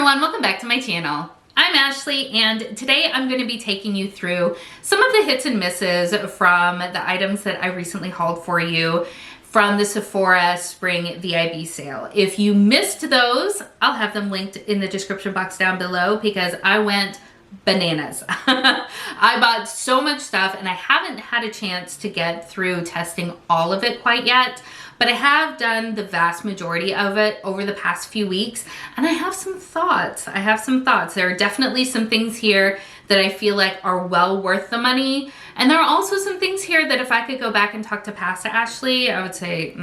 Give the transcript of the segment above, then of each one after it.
everyone, welcome back to my channel. I'm Ashley, and today I'm going to be taking you through some of the hits and misses from the items that I recently hauled for you from the Sephora Spring VIB sale. If you missed those, I'll have them linked in the description box down below because I went bananas. I bought so much stuff and I haven't had a chance to get through testing all of it quite yet, but I have done the vast majority of it over the past few weeks, and I have some thoughts. There are definitely some things here that I feel like are well worth the money, and there are also some things here that if I could go back and talk to past Ashley, I would say,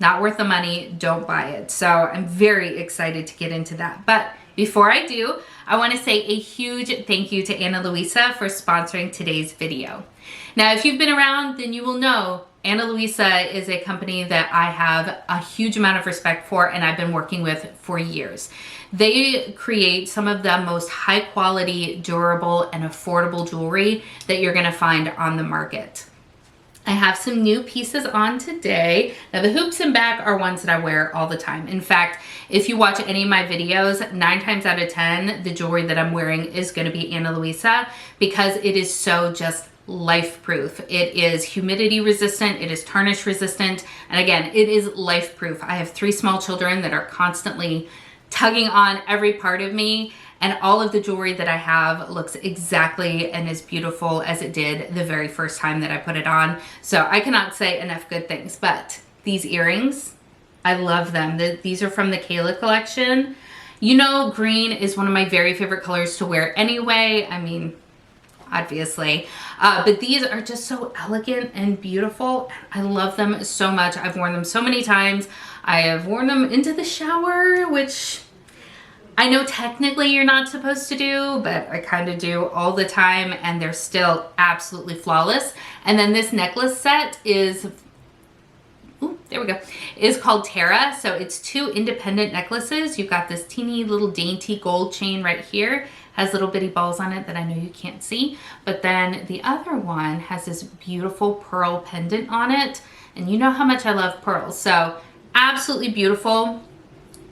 not worth the money, don't buy it. So I'm very excited to get into that. But before I do, I want to say a huge thank you to Luisa for sponsoring today's video. Now, if you've been around, then you will know Luisa is a company that I have a huge amount of respect for and I've been working with for years. They create some of the most high quality, durable, and affordable jewelry that you're going to find on the market. I have some new pieces on today. Now, the hoops and back are ones that I wear all the time. In fact, if you watch any of my videos, 9 times out of 10, the jewelry that I'm wearing is going to be Luisa because it is so just life proof. It is humidity resistant, it is tarnish resistant, and again, it is life proof. I have 3 small children that are constantly tugging on every part of me, and all of the jewelry that I have looks exactly and as beautiful as it did the very first time that I put it on. So I cannot say enough good things. But these earrings, I love them. These are from the Kayla collection. You know, green is one of my very favorite colors to wear anyway. I mean, obviously. But these are just so elegant and beautiful. I love them so much. I've worn them so many times. I have worn them into the shower, which I know technically you're not supposed to do, but I kind of do all the time, and they're still absolutely flawless. And then this necklace set is, there we go, is called Tara. So it's 2 independent necklaces. You've got this teeny little dainty gold chain right here, has little bitty balls on it that I know you can't see. But then the other one has this beautiful pearl pendant on it. And you know how much I love pearls. So absolutely beautiful.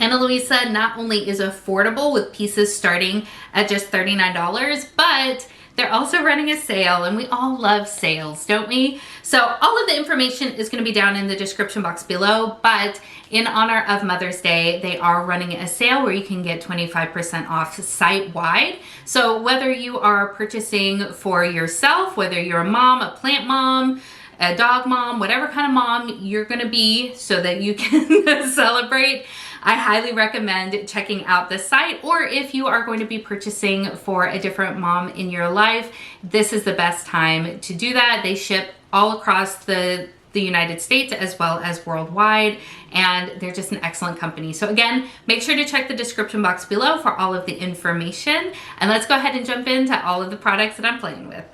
Luisa not only is affordable with pieces starting at just $39, but they're also running a sale, and we all love sales, don't we? So all of the information is going to be down in the description box below, but in honor of Mother's Day, they are running a sale where you can get 25% off site-wide. So whether you are purchasing for yourself, whether you're a mom, a plant mom, a dog mom, whatever kind of mom you're going to be so that you can celebrate, I highly recommend checking out this site. Or if you are going to be purchasing for a different mom in your life, this is the best time to do that. They ship all across the United States as well as worldwide, and they're just an excellent company. So again, make sure to check the description box below for all of the information, and let's go ahead and jump into all of the products that I'm playing with.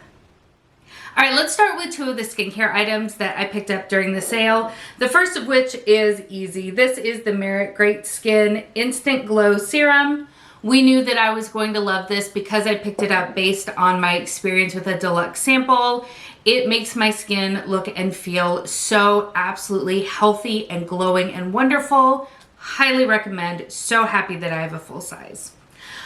All right, let's start with 2 of the skincare items that I picked up during the sale. The first of which is easy. This is the Merit Great Skin Instant Glow Serum. We knew that I was going to love this because I picked it up based on my experience with a deluxe sample. It makes my skin look and feel so absolutely healthy and glowing and wonderful. Highly recommend. So happy that I have a full size.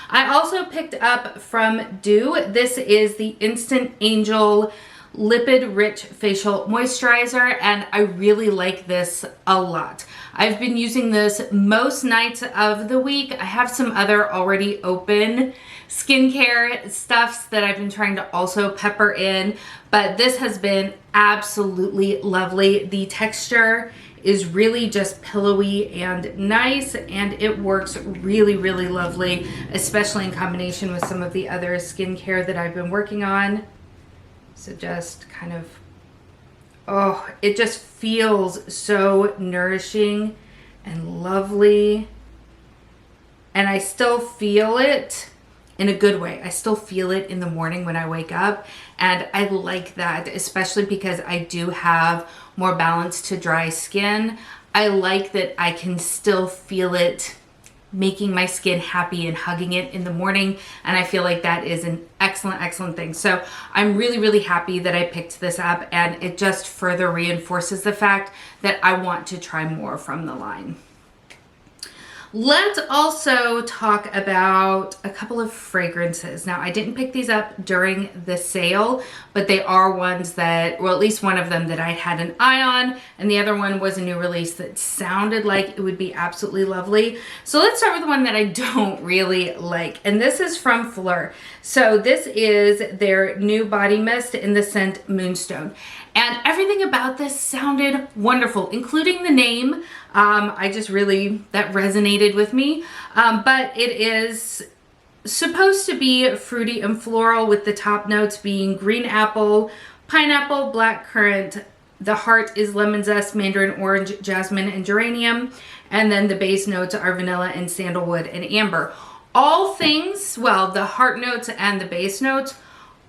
I also picked up from Dew. This is the Instant Angel Lipid Rich Facial Moisturizer, and I really like this a lot. I've been using this most nights of the week. I have some other already open skincare stuffs that I've been trying to also pepper in, but this has been absolutely lovely. The texture is really just pillowy and nice, and it works really, really lovely, especially in combination with some of the other skincare that I've been working on. So just kind of, oh, it just feels so nourishing and lovely. And I still feel it in a good way. I still feel it in the morning when I wake up. And I like that, especially because I do have more balanced to dry skin. I like that I can still feel it making my skin happy and hugging it in the morning, and I feel like that is an excellent thing. So I'm really, really happy that I picked this up, and it just further reinforces the fact that I want to try more from the line. Let's also talk about a couple of fragrances. Now, I didn't pick these up during the sale, but they are ones that, well, at least one of them that I had an eye on, and the other one was a new release that sounded like it would be absolutely lovely. So let's start with the one that I don't really like, and this is from Fleur. So this is their new body mist in the scent Moonstone. And everything about this sounded wonderful, including the name. I just really, that resonated with me. But it is supposed to be fruity and floral, with the top notes being green apple, pineapple, black currant. The heart is lemon zest, mandarin orange, jasmine, and geranium. And then the base notes are vanilla and sandalwood and amber. All things, well, the heart notes and the base notes,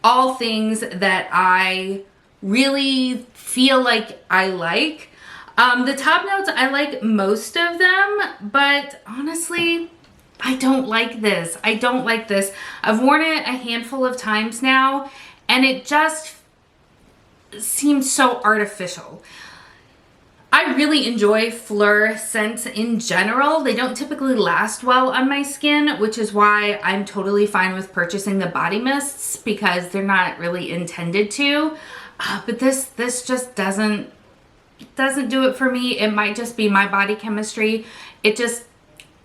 all things that I really feel like I like. The top notes, I like most of them, but honestly, I don't like this. I don't like this. I've worn it a handful of times now, and it just seems so artificial. I really enjoy Fleur scents in general. They don't typically last well on my skin, which is why I'm totally fine with purchasing the body mists, because they're not really intended to. But this just doesn't do it for me. It might just be my body chemistry. It just,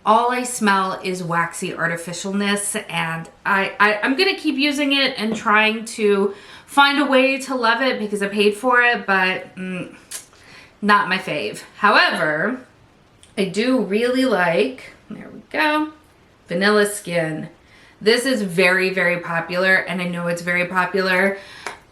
all I smell is waxy artificialness, and I'm gonna keep using it and trying to find a way to love it because I paid for it, but not my fave. However, I do really like, there we go, Vanilla Skin. This is very, very popular, and I know it's very popular,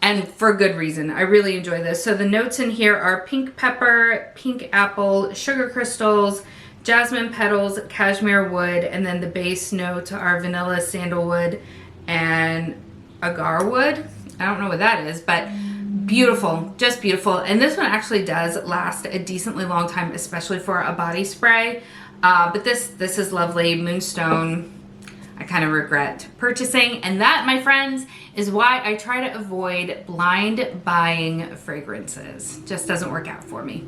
and for good reason. I really enjoy this. So the notes in here are pink pepper, pink apple, sugar crystals, jasmine petals, cashmere wood, and then the base notes are vanilla, sandalwood, and agar wood. I don't know what that is, but beautiful, just beautiful. And this one actually does last a decently long time, especially for a body spray. But this is lovely. Moonstone, I kind of regret purchasing. And that, my friends, is why I try to avoid blind buying fragrances. Just doesn't work out for me.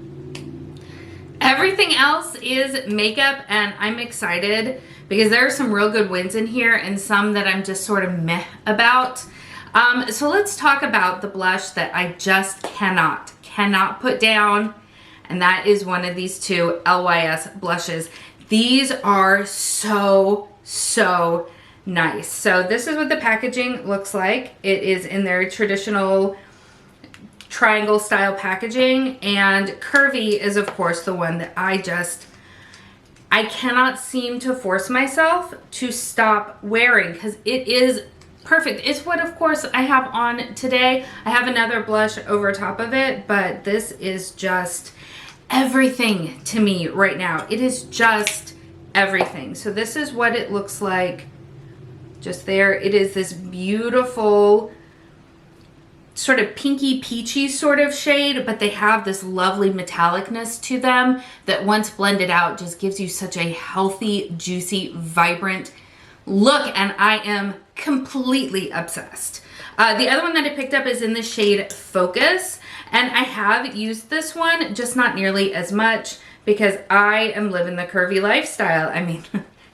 Everything else is makeup, and I'm excited because there are some real good wins in here and some that I'm just sort of meh about. So let's talk about the blush that I just cannot put down, and that is one of these two LYS blushes. These are so nice. So this is what the packaging looks like. It is in their traditional triangle style packaging, and Curvy is of course the one that I cannot seem to force myself to stop wearing because it is perfect. It's what of course I have on today. I have another blush over top of it, but this is just everything to me right now. It is just everything. So this is what it looks like just there. It is this beautiful sort of pinky peachy sort of shade, but they have this lovely metallicness to them that once blended out just gives you such a healthy, juicy, vibrant look, and I am completely obsessed. The other one that I picked up is in the shade Focus, and I have used this one, just not nearly as much because I am living the curvy lifestyle. I mean,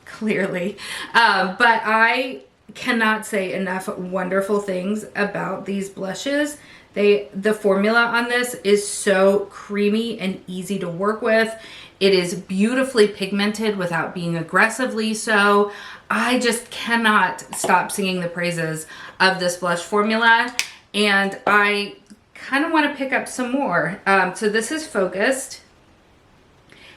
clearly, but I cannot say enough wonderful things about these blushes. The formula on this is so creamy and easy to work with. It is beautifully pigmented without being aggressively so. I just cannot stop singing the praises of this blush formula, and I kind of want to pick up some more. So this is Focused,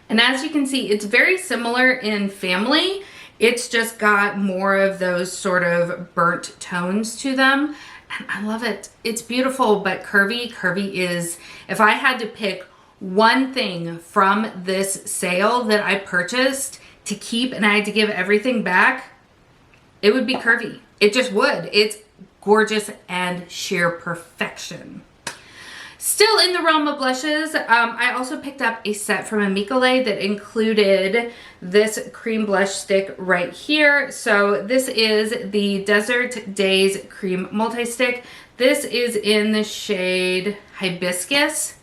and as you can see, it's very similar in family. It's just got more of those sort of burnt tones to them, and I love it. It's beautiful, but Curvy is, if I had to pick one thing from this sale that I purchased to keep and I had to give everything back, it would be Curvy. It just would. It's gorgeous and sheer perfection. Still in the realm of blushes, I also picked up a set from Amicale that included this cream blush stick right here. So this is the Desert Days Cream Multi-Stick. This is in the shade Hibiscus.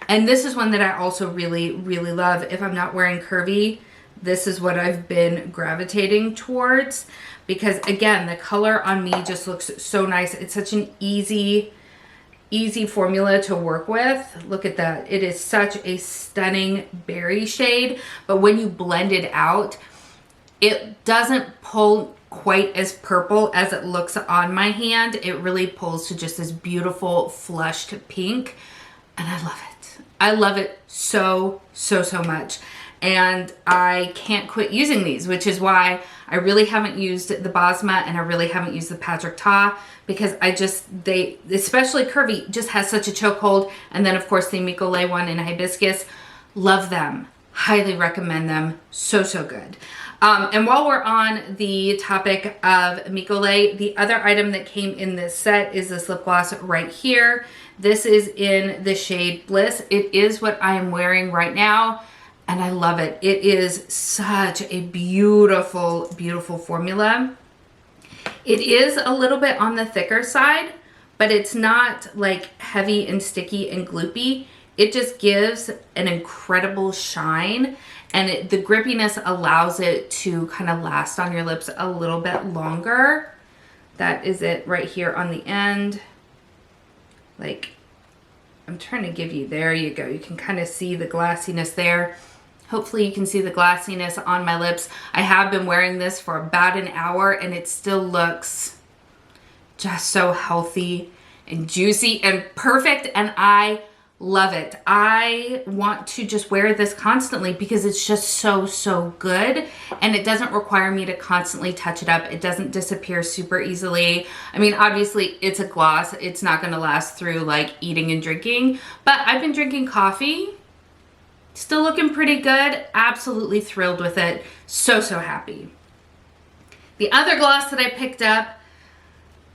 And this is one that I also really love if I'm not wearing Curvy. this is what I've been gravitating towards, because again, the color on me just looks so nice. It's such an easy formula to work with. Look at that. It is such a stunning berry shade, but when you blend it out, it doesn't pull quite as purple as it looks on my hand. It really pulls to just this beautiful flushed pink, and I love it. I love it so much. And I can't quit using these, which is why I really haven't used the Bosma and I really haven't used the Patrick Ta, because they, especially Curvy, just has such a chokehold. And then of course the Micole one in Hibiscus, love them. Highly recommend them. So good. And while we're on the topic of Micole, the other item that came in this set is this lip gloss right here. This is in the shade Bliss. It is what I am wearing right now, and I love it. It is such a beautiful formula. It is a little bit on the thicker side, but it's not like heavy and sticky and gloopy. It just gives an incredible shine, and the grippiness allows it to kind of last on your lips a little bit longer. That is it right here on the end. Like, I'm trying to give you, there you go. You can kind of see the glassiness there. Hopefully you can see the glassiness on my lips. I have been wearing this for about an hour and it still looks just so healthy and juicy and perfect, and I love it. I want to just wear this constantly because it's just so good, and it doesn't require me to constantly touch it up. It doesn't disappear super easily. I mean, obviously it's a gloss. It's not going to last through like eating and drinking, but I've been drinking coffee. Still looking pretty good. Absolutely thrilled with it. So happy. The other gloss that I picked up,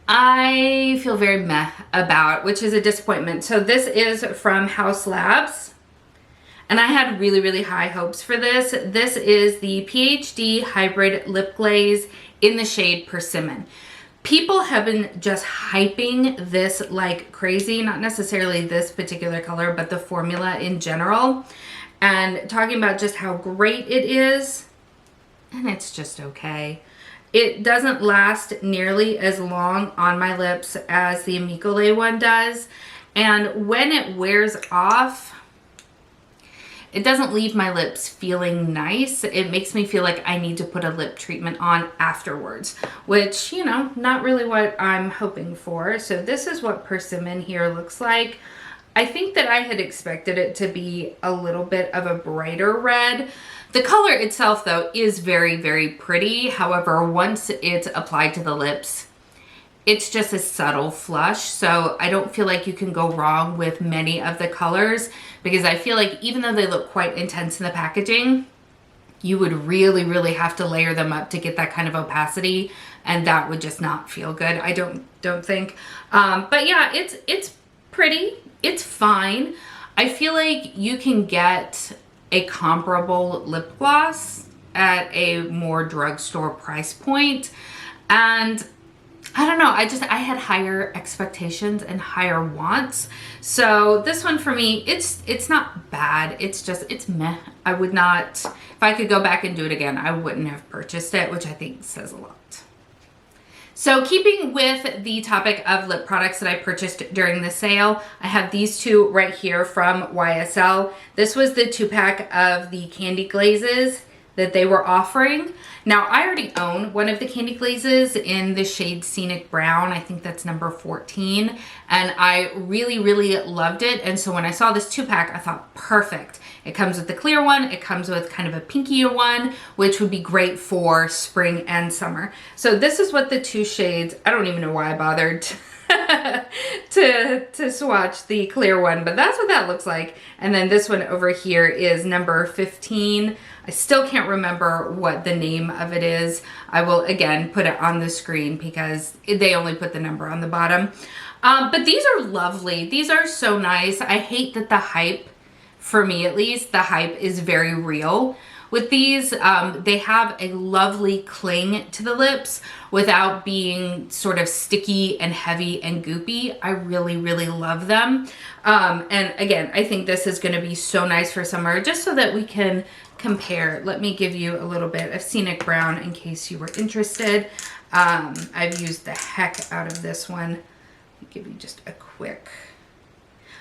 I feel very meh about, which is a disappointment. So this is from Haus Labs, and I had really high hopes for this. This is the PhD Hybrid Lip Glaze in the shade Persimmon. People have been just hyping this like crazy, not necessarily this particular color, but the formula in general, and talking about just how great it is, and it's just okay. It doesn't last nearly as long on my lips as the Micole one does. And when it wears off, it doesn't leave my lips feeling nice. It makes me feel like I need to put a lip treatment on afterwards, which, you know, not really what I'm hoping for. So this is what Persimmon here looks like. I think that I had expected it to be a little bit of a brighter red. The color itself, though, is very pretty. However, once it's applied to the lips, it's just a subtle flush. So I don't feel like you can go wrong with many of the colors, because I feel like even though they look quite intense in the packaging, you would really have to layer them up to get that kind of opacity, and that would just not feel good. I don't think. But yeah, it's pretty. It's fine. I feel like you can get a comparable lip gloss at a more drugstore price point. And I don't know, I had higher expectations and higher wants. So this one for me, it's not bad. It's meh. I would not, if I could go back and do it again, I wouldn't have purchased it, which I think says a lot. So keeping with the topic of lip products that I purchased during the sale, I have these two right here from YSL. This was the 2-pack of the candy glazes that they were offering. Now, I already own one of the candy glazes in the shade Scenic Brown. I think that's number 14. And I really loved it. And so when I saw this 2-pack, I thought, perfect. It comes with the clear one. It comes with kind of a pinkier one, which would be great for spring and summer. So this is what the two shades, I don't even know why I bothered to swatch the clear one, but that's what that looks like. And then this one over here is number 15. I still can't remember what the name of it is. I will again put it on the screen because they only put the number on the bottom. But these are lovely. These are so nice. I hate that the hype, for me at least, the hype is very real. With these, they have a lovely cling to the lips without being sort of sticky and heavy and goopy. I really love them. And again, I think this is going to be so nice for summer, just so that we can compare, let me give you a little bit of Scenic Brown in case you were interested. I've used the heck out of this one. Let me give you just a quick.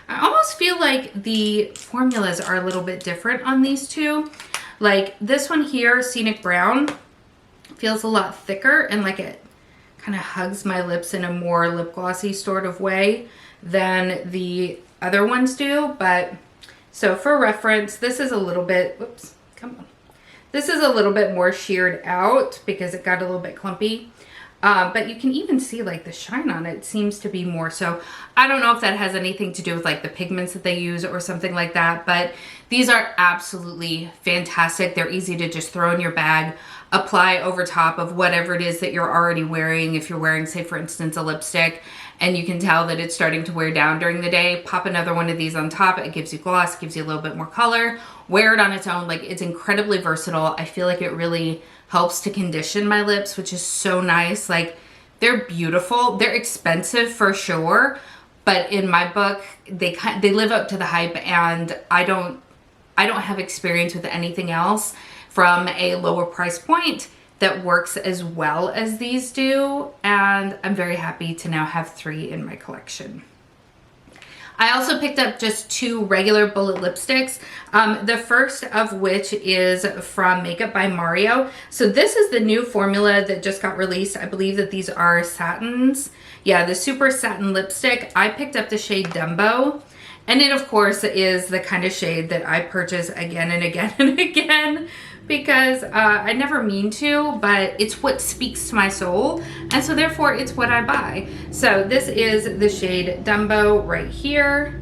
I almost feel like the formulas are a little bit different on these two. Like this one here, Scenic Brown, feels a lot thicker and like it kind of hugs my lips in a more lip glossy sort of way than the other ones do. But so for reference, this is a little bit, whoops, come on. This is a little bit more sheared out because it got a little bit clumpy. But you can even see like the shine on it seems to be more. So I don't know if that has anything to do with like the pigments that they use or something like that, but these are absolutely fantastic. They're easy to just throw in your bag, apply over top of whatever it is that you're already wearing. If you're wearing, say for instance, a lipstick and you can tell that it's starting to wear down during the day, pop another one of these on top. It gives you gloss, gives you a little bit more color. Wear it on its own. Like it's incredibly versatile. I feel like it really helps to condition my lips, which is so nice. Like they're beautiful. They're expensive for sure, but in my book, they live up to the hype, and I don't have experience with anything else from a lower price point that works as well as these do, and I'm very happy to now have 3 in my collection. I also picked up just 2 regular bullet lipsticks, the first of which is from Makeup by Mario. So this is the new formula that just got released. I believe that these are satins. Yeah, the Super Satin Lipstick. I picked up the shade Dumbo, and it of course is the kind of shade that I purchase again and again and again, because I never mean to, but it's what speaks to my soul, and so therefore it's what I buy. So this is the shade Dumbo right here,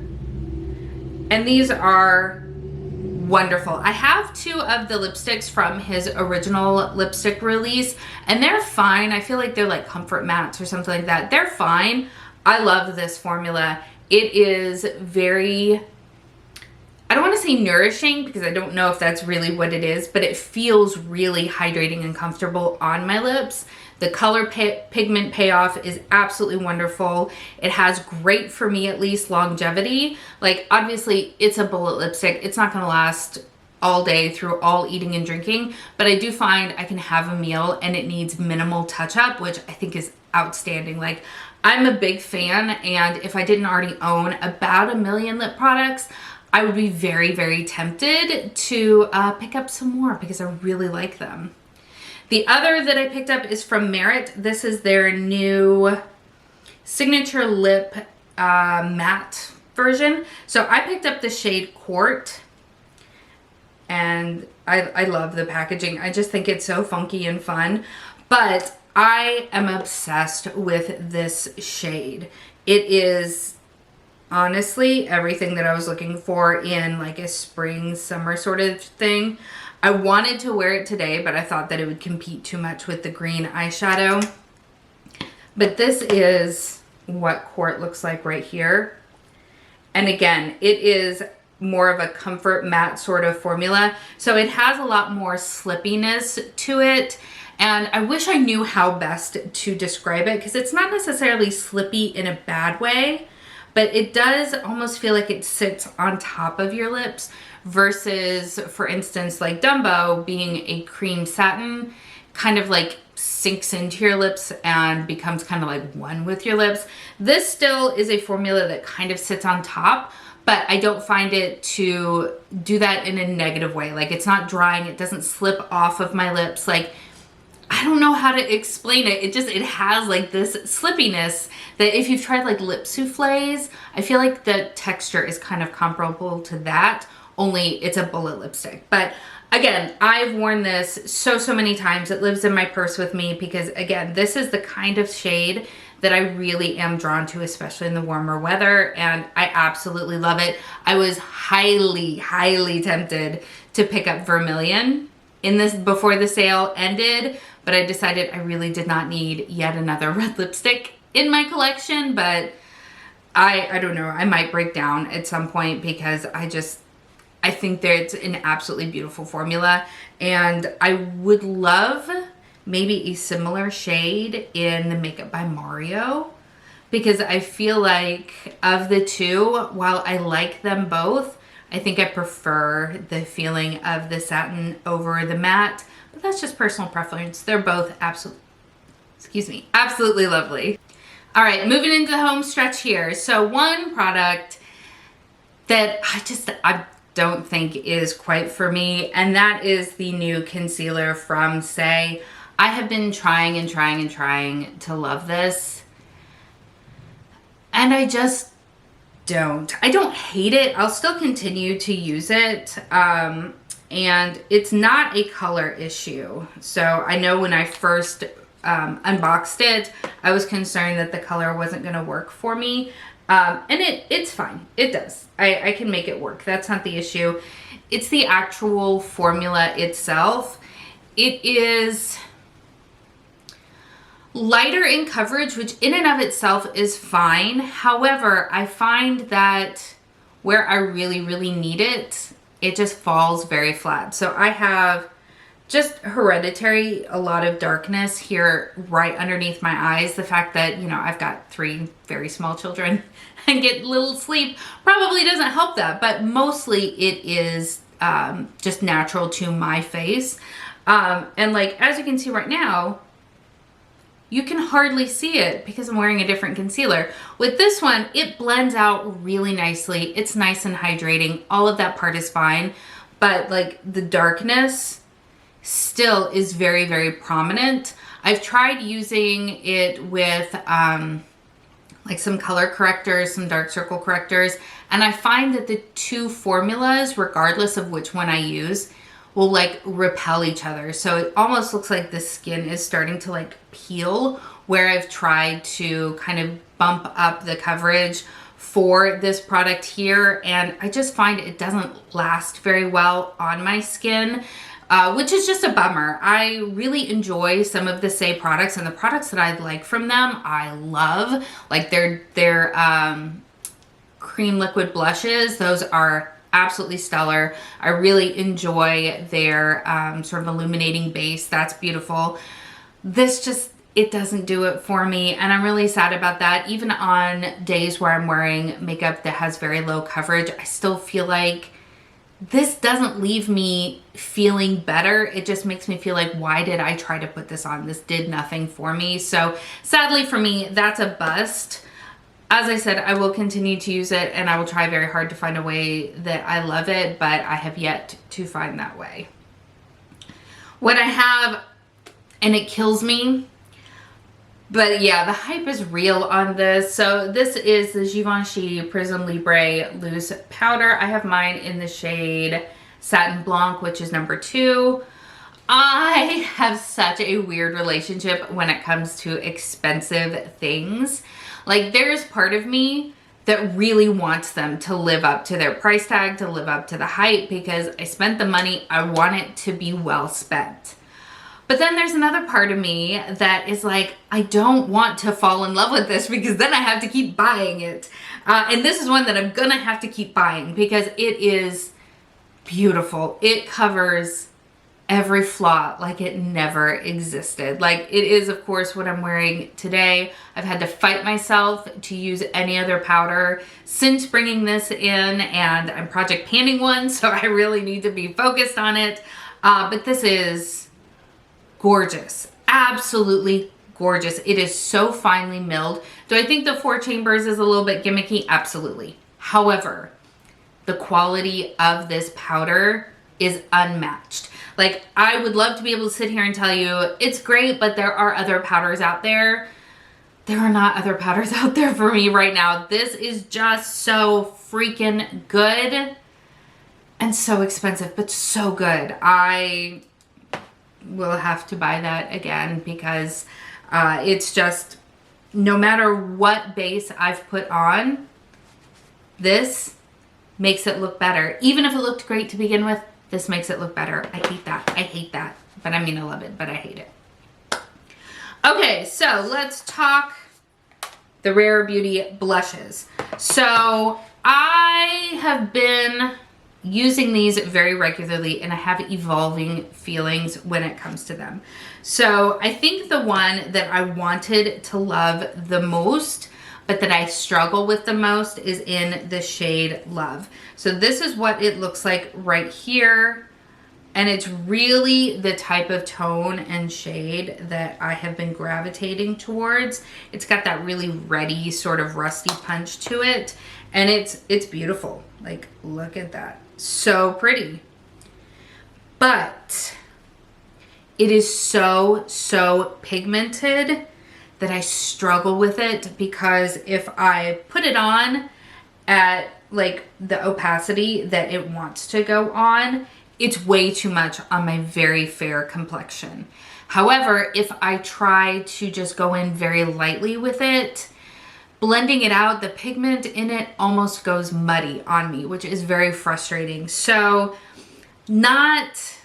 and these are wonderful. I have 2 of the lipsticks from his original lipstick release, and they're fine. I feel like they're like comfort mattes or something like that. They're fine. I love this formula. It is very, I don't want to say nourishing because I don't know if that's really what it is, but it feels really hydrating and comfortable on my lips. The color pigment payoff is absolutely wonderful. It has great, for me at least, longevity. Like obviously it's a bullet lipstick. It's not going to last all day through all eating and drinking, but I do find I can have a meal and it needs minimal touch up, which I think is outstanding. Like I'm a big fan, and if I didn't already own about 1 million lip products, I would be very, very tempted to pick up some more because I really like them. The other that I picked up is from Merit. This is their new signature lip matte version. So I picked up the shade Court, and I love the packaging. I just think it's so funky and fun, but I am obsessed with this shade. It is honestly everything that I was looking for in like a spring summer sort of thing. I wanted to wear it today, but I thought that it would compete too much with the green eyeshadow. But this is what Court looks like right here. And again, it is more of a comfort matte sort of formula. So it has a lot more slippiness to it. And I wish I knew how best to describe it, because it's not necessarily slippy in a bad way, but it does almost feel like it sits on top of your lips versus, for instance, like Dumbo being a cream satin, kind of like sinks into your lips and becomes kind of like one with your lips. This still is a formula that kind of sits on top, but I don't find it to do that in a negative way. Like it's not drying, it doesn't slip off of my lips. Like I don't know how to explain it. It has like this slippiness that if you've tried like lip souffles, I feel like the texture is kind of comparable to that, only it's a bullet lipstick. But again, I've worn this so many times. It lives in my purse with me because again, this is the kind of shade that I really am drawn to, especially in the warmer weather, and I absolutely love it. I was highly tempted to pick up Vermilion in this before the sale ended, but I decided I really did not need yet another red lipstick in my collection. But I don't know, I might break down at some point because I think that it's an absolutely beautiful formula, and I would love maybe a similar shade in the Makeup by Mario, because I feel like of the two, while I like them both, I think I prefer the feeling of the satin over the matte, but that's just personal preference. They're both absolutely lovely. All right, moving into the home stretch here. So one product that I don't think is quite for me, and that is the new concealer from Say. I have been trying and trying and trying to love this, and I just don't. I don't hate it. I'll still continue to use it, and it's not a color issue. So I know when I first unboxed it, I was concerned that the color wasn't going to work for me, and it's fine. It does. I can make it work. That's not the issue. It's the actual formula itself. It is lighter in coverage, which in and of itself is fine. However, I find that where I really, really need it, it just falls very flat. So I have just hereditary, a lot of darkness here right underneath my eyes. The fact that, you know, I've got 3 very small children and get little sleep probably doesn't help that, but mostly it is just natural to my face. And like, as you can see right now, you can hardly see it because I'm wearing a different concealer. With this one, it blends out really nicely. It's nice and hydrating. All of that part is fine, but like the darkness still is very, very prominent. I've tried using it with like some color correctors, some dark circle correctors, and I find that the 2 formulas, regardless of which one I use, will like repel each other. So it almost looks like the skin is starting to like peel, where I've tried to kind of bump up the coverage for this product here, and I just find it doesn't last very well on my skin, which is just a bummer. I really enjoy some of the Say products, and the products that I like from them, I love. Like their cream liquid blushes, those are absolutely stellar. I really enjoy their sort of illuminating base. That's beautiful. This just, it doesn't do it for me, and I'm really sad about that. Even on days where I'm wearing makeup that has very low coverage, I still feel like this doesn't leave me feeling better. It just makes me feel like, why did I try to put this on? This did nothing for me. So sadly for me, that's a bust. As I said, I will continue to use it, and I will try very hard to find a way that I love it, but I have yet to find that way. What I have, and it kills me, but yeah, the hype is real on this. So this is the Givenchy Prism Libre Loose Powder. I have mine in the shade Satin Blanc, which is number 2. I have such a weird relationship when it comes to expensive things. Like, there's part of me that really wants them to live up to their price tag, to live up to the hype, because I spent the money, I want it to be well spent. But then there's another part of me that is like, I don't want to fall in love with this, because then I have to keep buying it. And this is one that I'm gonna have to keep buying because it is beautiful. It covers every flaw like it never existed. Like, it is, of course, what I'm wearing today. I've had to fight myself to use any other powder since bringing this in, and I'm project panning one, so I really need to be focused on it. But this is gorgeous. Absolutely gorgeous. It is so finely milled. Do I think the 4 chambers is a little bit gimmicky? Absolutely. However, the quality of this powder is unmatched. Like, I would love to be able to sit here and tell you it's great, but there are other powders out there. There are not other powders out there for me right now. This is just so freaking good and so expensive, but so good. I will have to buy that again because it's just, no matter what base I've put on, this makes it look better. Even if it looked great to begin with, this makes it look better. I hate that. I hate that. But I mean, I love it, but I hate it. Okay, so let's talk the Rare Beauty blushes. So I have been using these very regularly, and I have evolving feelings when it comes to them. So I think the one that I wanted to love the most but that I struggle with the most is in the shade Love. So this is what it looks like right here. And it's really the type of tone and shade that I have been gravitating towards. It's got that really reddy sort of rusty punch to it. And it's beautiful. Like, look at that. So pretty. But it is so pigmented that I struggle with it, because if I put it on at like the opacity that it wants to go on, it's way too much on my very fair complexion. However, if I try to just go in very lightly with it, blending it out, the pigment in it almost goes muddy on me, which is very frustrating. So not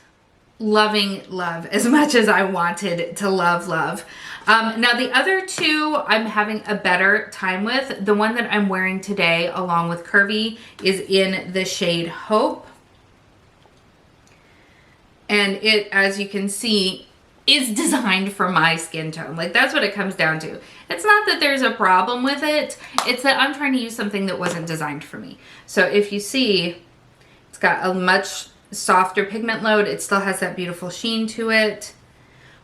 loving Love as much as I wanted to love Love. Now the other two I'm having a better time with. The one that I'm wearing today along with Curvy is in the shade Hope. And it, as you can see, is designed for my skin tone. Like, that's what it comes down to. It's not that there's a problem with it. It's that I'm trying to use something that wasn't designed for me. So if you see, it's got a much softer pigment load. It still has that beautiful sheen to it.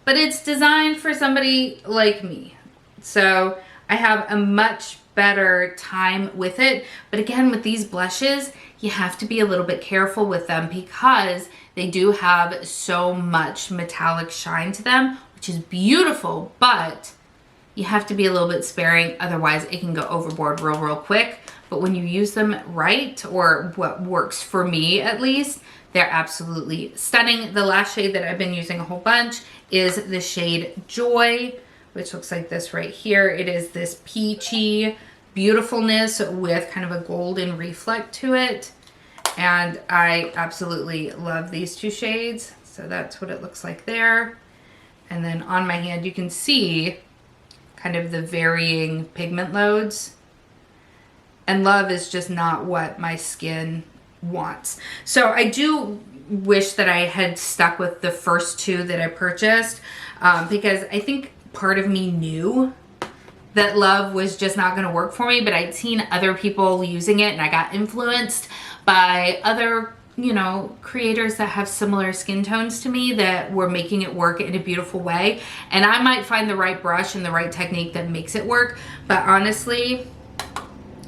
But it's designed for somebody like me. So I have a much better time with it. But again, with these blushes, you have to be a little bit careful with them, because they do have so much metallic shine to them, which is beautiful, but you have to be a little bit sparing. Otherwise, it can go overboard real quick. But when you use them right, or what works for me at least, they're absolutely stunning. The last shade that I've been using a whole bunch is the shade Joy, which looks like this right here. It is this peachy beautifulness with kind of a golden reflect to it. And I absolutely love these two shades. So that's what it looks like there. And then on my hand, you can see kind of the varying pigment loads. And Love is just not what my skin wants. So I do wish that I had stuck with the first two that I purchased, because I think part of me knew that Love was just not going to work for me, but I'd seen other people using it and I got influenced by other, you know, creators that have similar skin tones to me that were making it work in a beautiful way. And I might find the right brush and the right technique that makes it work. But honestly,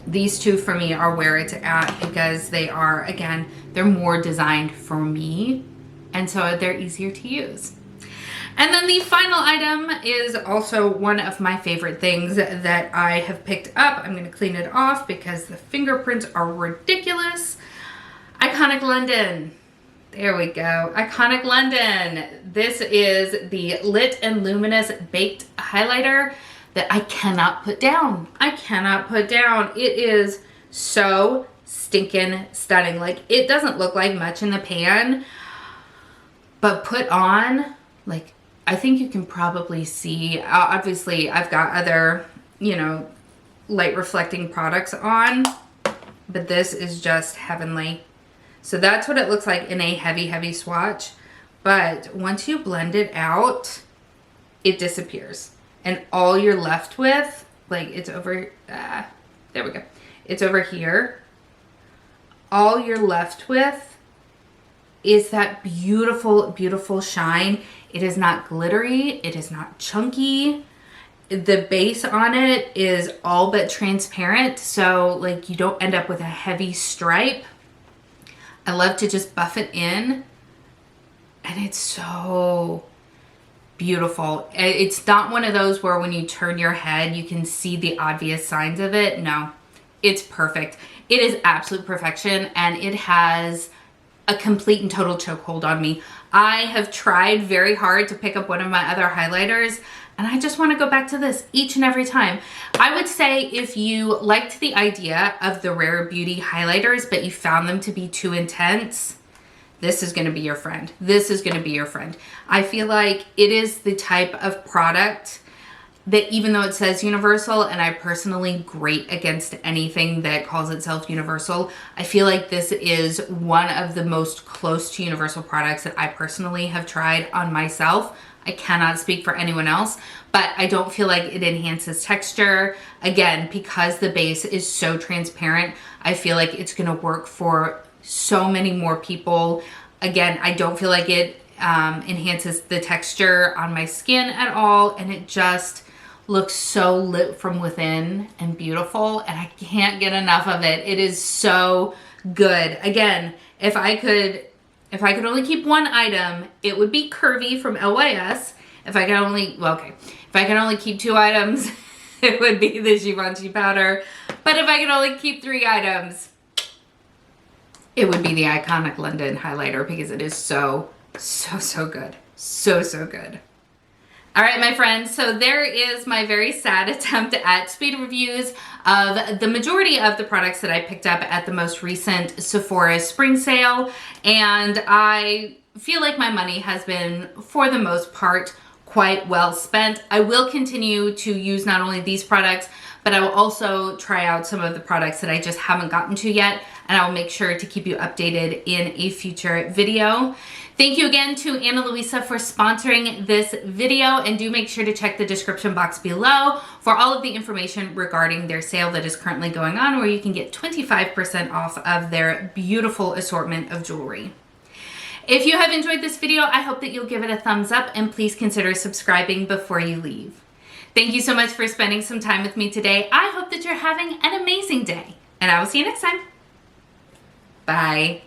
these two for me are where it's at, because they are, again, they're more designed for me. And so they're easier to use. And then the final item is also one of my favorite things that I have picked up. I'm going to clean it off because the fingerprints are ridiculous. Iconic London. There we go. Iconic London. This is the Lit and Luminous Baked Highlighter that I cannot put down. I cannot put down. It is so stinking stunning. Like, it doesn't look like much in the pan, but put on, like, I think you can probably see, obviously I've got other, you know, light reflecting products on, but this is just heavenly. So that's what it looks like in a heavy swatch. But once you blend it out, it disappears. And all you're left with, like, it's over, there we go. It's over here. All you're left with is that beautiful, beautiful shine. It is not glittery. It is not chunky. The base on it is all but transparent. So, like, you don't end up with a heavy stripe. I love to just buff it in. And it's so beautiful. It's not one of those where when you turn your head, you can see the obvious signs of it. No, it's perfect. It is absolute perfection, and it has a complete and total chokehold on me. I have tried very hard to pick up one of my other highlighters, and I just want to go back to this each and every time. I would say if you liked the idea of the Rare Beauty highlighters, but you found them to be too intense, this is going to be your friend. This is going to be your friend. I feel like it is the type of product that, even though it says universal, and I personally grate against anything that calls itself universal, I feel like this is one of the most close to universal products that I personally have tried on myself. I cannot speak for anyone else, but I don't feel like it enhances texture. Again, because the base is so transparent, I feel like it's gonna work for so many more people. Again, I don't feel like it enhances the texture on my skin at all, and it just looks so lit from within and beautiful, and I can't get enough of it. It is so good. Again, if I could only keep one item, it would be Curvy from LYS. If I could only, well, okay. If I could only keep 2 items, it would be the Givenchy powder. But if I could only keep 3 items, it would be the iconic London highlighter, because it is so good. So good. All right, my friends, so there is my very sad attempt at speed reviews of the majority of the products that I picked up at the most recent Sephora spring sale. And I feel like my money has been, for the most part, quite well spent. I will continue to use not only these products, but I will also try out some of the products that I just haven't gotten to yet, and I will make sure to keep you updated in a future video. Thank you again to Ana Luisa for sponsoring this video, and do make sure to check the description box below for all of the information regarding their sale that is currently going on, where you can get 25% off of their beautiful assortment of jewelry. If you have enjoyed this video, I hope that you'll give it a thumbs up, and please consider subscribing before you leave. Thank you so much for spending some time with me today. I hope that you're having an amazing day, and I will see you next time. Bye.